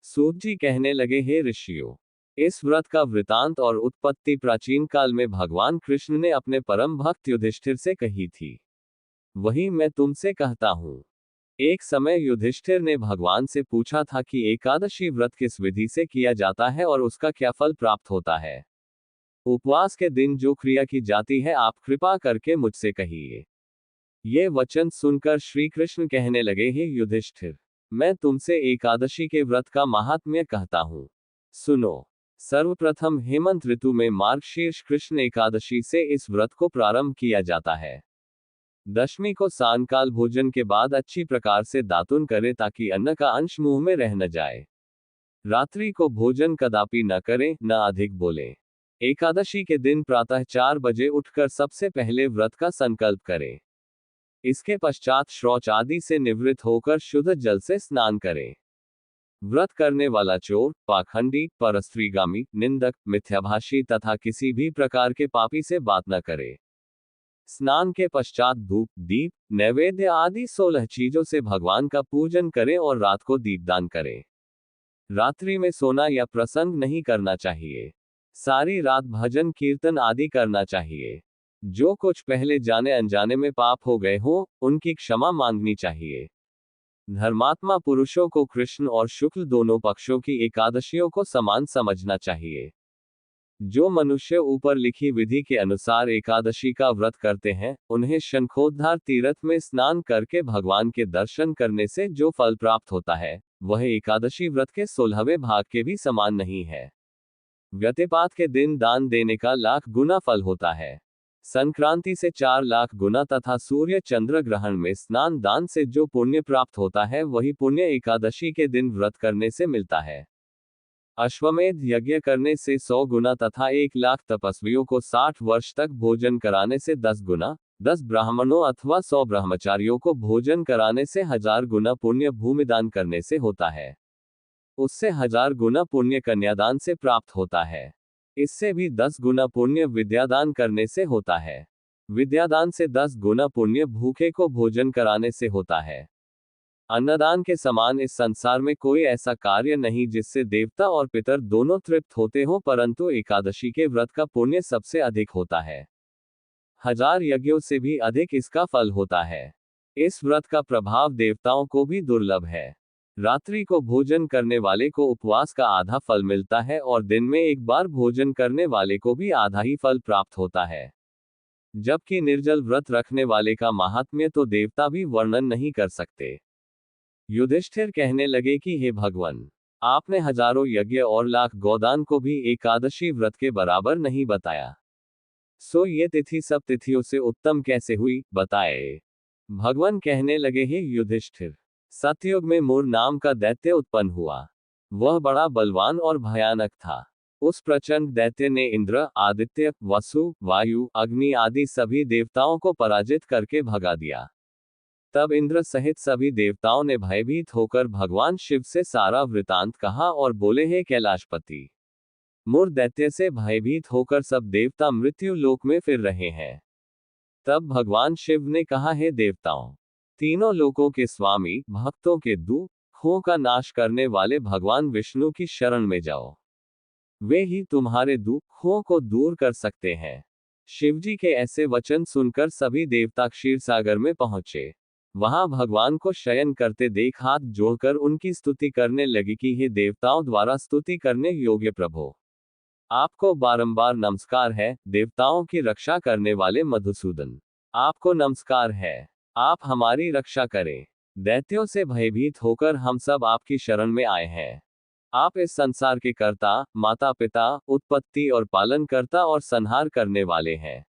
सूत जी कहने लगे, हे ऋषियों, इस व्रत का वृतांत और उत्पत्ति प्राचीन काल में भगवान कृष्ण ने अपने परम भक्त युधिष्ठिर से कही थी। वही मैं तुमसे कहता हूं। एक समय युधिष्ठिर ने भगवान से पूछा था कि एकादशी व्रत किस विधि से किया जाता है और उसका क्या फल प्राप्त होता है। उपवास के दिन जो क्रिया की जाती है आप कृपा करके मुझसे कहिए। ये वचन सुनकर श्री कृष्ण कहने लगे, हे युधिष्ठिर, मैं तुमसे एकादशी के व्रत का महात्म्य कहता हूं। सुनो। सर्वप्रथम हेमंत ऋतु में मार्गशीर्ष कृष्ण एकादशी से इस व्रत को प्रारंभ किया जाता है। दशमी को सायंकाल भोजन के बाद अच्छी प्रकार से दातुन करें ताकि अन्न का अंश मुंह में रह न जाए। रात्रि को भोजन कदापि न करें, न अधिक बोलें। एकादशी के दिन प्रातः 4 बजे उठकर सबसे पहले व्रत का संकल्प करें। इसके पश्चात शौच आदि से निवृत्त होकर शुद्ध जल से स्नान करें। व्रत करने वाला चोर, पाखंडी, परस्त्रीगामी, निंदक, मिथ्याभाषी तथा किसी भी प्रकार के पापी से बात न करे। स्नान के पश्चात धूप, दीप, नैवेद्य आदि 16 चीजों से भगवान का पूजन करें और रात को दीपदान करें। रात्रि में सोना या प्रसंग नहीं करना चाहिए। सारी रात भजन कीर्तन आदि करना चाहिए। जो कुछ पहले जाने अनजाने में पाप हो गए हो, उनकी क्षमा मांगनी चाहिए। धर्मात्मा पुरुषों को कृष्ण और शुक्ल दोनों पक्षों की एकादशियों को समान समझना चाहिए। जो मनुष्य ऊपर लिखी विधि के अनुसार एकादशी का व्रत करते हैं, उन्हें शंखोद्धार तीर्थ में स्नान करके भगवान के दर्शन करने से जो फल प्राप्त होता है, वह एकादशी व्रत के 16वें भाग के भी समान नहीं है। व्यतिपात के दिन दान देने का 1,00,000 गुना फल होता है। संक्रांति से 4,00,000 गुना तथा सूर्य चंद्र ग्रहण में स्नान दान से जो पुण्य प्राप्त होता है, वही पुण्य एकादशी के दिन व्रत करने से मिलता है। अश्वमेध यज्ञ करने से 100 गुना तथा 1,00,000 तपस्वियों को 60 वर्ष तक भोजन कराने से 10 गुना, 10 ब्राह्मणों अथवा 100 ब्रह्मचारियों को भोजन कराने से 1000 गुना पुण्य भूमिदान करने से होता है। उससे 1000 गुना पुण्य कन्यादान से प्राप्त होता है। इससे भी 10 गुना पुण्य विद्यादान करने से होता है। विद्यादान से 10 गुना पुण्य भूखे को भोजन कराने से होता है। अन्नदान के समान इस संसार में कोई ऐसा कार्य नहीं जिससे देवता और पितर दोनों तृप्त होते हो, परंतु एकादशी के व्रत का पुण्य सबसे अधिक होता है। 1000 यज्ञों से भी अधिक इसका फल होता है। इस व्रत का प्रभाव देवताओं को भी दुर्लभ है। रात्रि को भोजन करने वाले को उपवास का आधा फल मिलता है और दिन में एक बार भोजन करने वाले को भी आधा ही फल प्राप्त होता है। जबकि निर्जल व्रत रखने वाले का महात्म्य तो देवता भी वर्णन नहीं कर सकते। युधिष्ठिर कहने लगे कि हे भगवान, आपने हजारों यज्ञ और 1,00,000 गोदान को भी एकादशी व्रत के बराबर नहीं बताया। सो ये तिथि सब तिथियों से उत्तम कैसे हुई, बताए। भगवान कहने लगे, हे युधिष्ठिर, सतयुग में मूर नाम का दैत्य उत्पन्न हुआ। वह बड़ा बलवान और भयानक था। उस प्रचंड दैत्य ने इंद्र, आदित्य, वसु, वायु, अग्नि आदि सभी देवताओं को पराजित करके भगा दिया। तब इंद्र सहित सभी देवताओं ने भयभीत होकर भगवान शिव से सारा वृतांत कहा और बोले, हे कैलाशपति, मूर दैत्य से भयभीत होकर सब देवता मृत्यु लोक में फिर रहे हैं। तब भगवान शिव ने कहा, हे देवताओं, तीनों लोकों के स्वामी, भक्तों के दुखों का नाश करने वाले भगवान विष्णु की शरण में जाओ। वे ही तुम्हारे दुखों को दूर कर सकते हैं। शिवजी के ऐसे वचन सुनकर सभी देवता क्षीर सागर में पहुंचे। वहां भगवान को शयन करते देख हाथ जोड़कर उनकी स्तुति करने लगी कि हे देवताओं द्वारा स्तुति करने योग्य प्रभु, आपको बारंबार नमस्कार है। देवताओं की रक्षा करने वाले मधुसूदन, आपको नमस्कार है। आप हमारी रक्षा करें। दैत्यों से भयभीत होकर हम सब आपकी शरण में आए हैं। आप इस संसार के कर्ता, माता पिता, उत्पत्ति और पालन करता और संहार करने वाले हैं।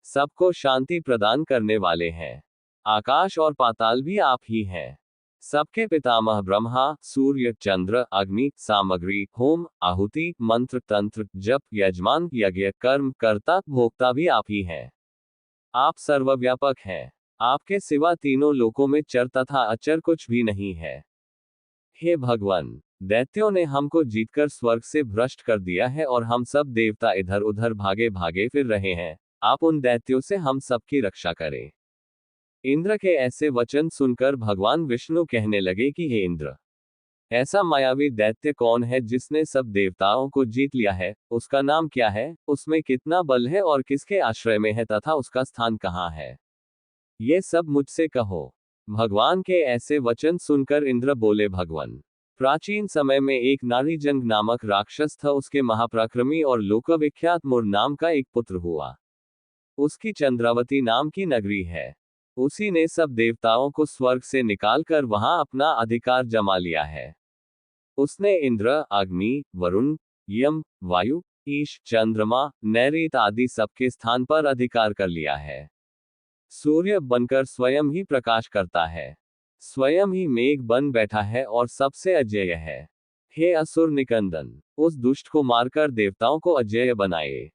सबको शांति प्रदान करने वाले हैं। आकाश और पाताल भी आप ही हैं। सबके पितामह ब्रह्मा, सूर्य, चंद्र, अग्नि, सामग्री, होम, आहुति, मंत्र, तंत्र, जप, यजमान, यज्ञ, कर्म, कर्ता, भोक्ता भी आप ही हैं। आप सर्वव्यापक हैं। आपके सिवा तीनों लोकों में चर तथा अचर कुछ भी नहीं है। हे भगवान, दैत्यों ने हमको जीतकर स्वर्ग से भ्रष्ट कर दिया है और हम सब देवता इधर उधर भागे भागे फिर रहे हैं। आप उन दैत्यों से हम सबकी रक्षा करें। इंद्र के ऐसे वचन सुनकर भगवान विष्णु कहने लगे कि हे इंद्र, ऐसा मायावी दैत्य कौन है जिसने सब देवताओं को जीत लिया है? उसका नाम क्या है? उसमें कितना बल है और किसके आश्रय में है तथा उसका स्थान कहाँ है? ये सब मुझसे कहो। भगवान के ऐसे वचन सुनकर इंद्र बोले, भगवान, प्राचीन समय में एक नारीजंग नामक राक्षस था। उसके महापराक्रमी और लोकविख्यात मुर नाम का एक पुत्र हुआ। उसकी चंद्रावती नाम की नगरी है। उसी ने सब देवताओं को स्वर्ग से निकालकर वहां अपना अधिकार जमा लिया है। उसने इंद्र, अग्नि, वरुण, यम, वायु, ईश, चंद्रमा, नैऋत आदि सबके स्थान पर अधिकार कर लिया है। सूर्य बनकर स्वयं ही प्रकाश करता है, स्वयं ही मेघ बन बैठा है और सबसे अजेय है। हे असुर निकंदन, उस दुष्ट को मारकर देवताओं को अजेय बनाए।